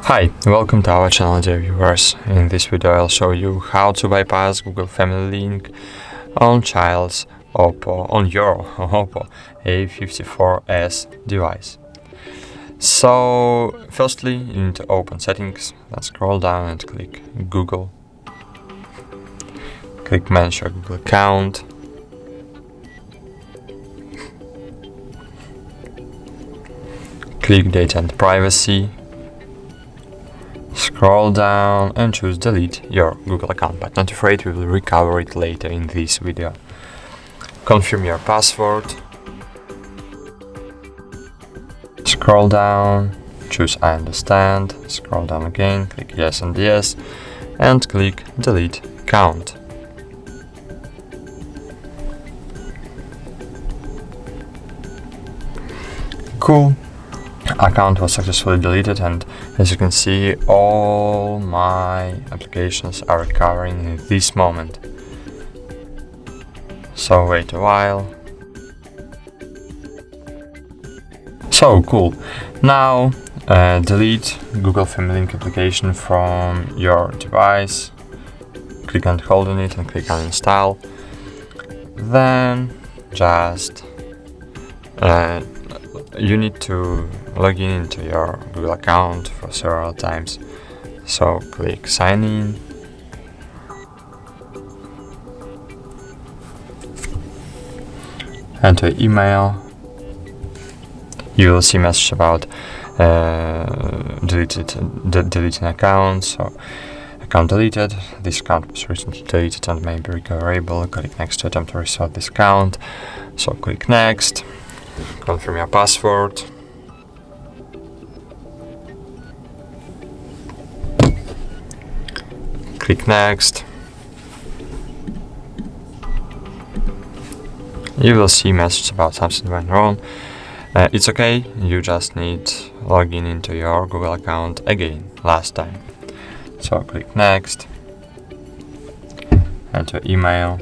Hi, welcome to our channel, dear viewers. In this video I'll show you how to bypass Google Family Link on your OPPO A54s device. So firstly you need to open settings, then scroll down and click Google. Click manage your Google account. Click data and privacy. Scroll down and choose delete your Google account, but not afraid, we will recover it later in this video. Confirm your password. Scroll down, choose I understand, scroll down again, click yes and yes, and click delete account. Cool. Account was successfully deleted, and as you can see, all my applications are recovering in this moment. So wait a while. So cool. Now delete Google Family Link application from your device. Click and hold on it and click uninstall. Then just you need to log in into your Google account for several times. So click sign in. Enter email. You will see a message about deleting account. So account deleted. This account was recently deleted and may be recoverable. Click next to attempt to restore this account. So click next. Confirm your password. Click next. You will see a message about something went wrong. It's okay, you just need login into your Google account again, last time. So click next. Enter email.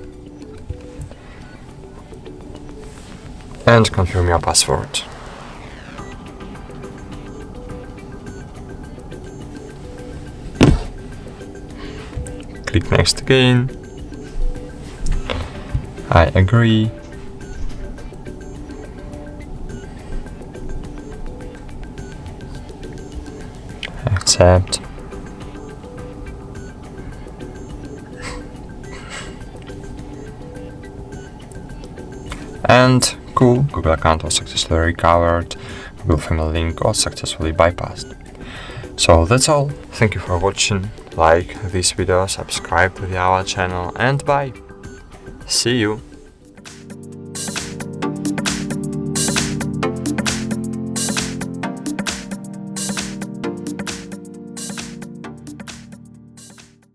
And confirm your password. Click next again. I agree. Accept. And cool, Google account was successfully recovered. Google Family Link was successfully bypassed. So that's all. Thank you for watching. Like this video, subscribe to our channel, and bye. See you.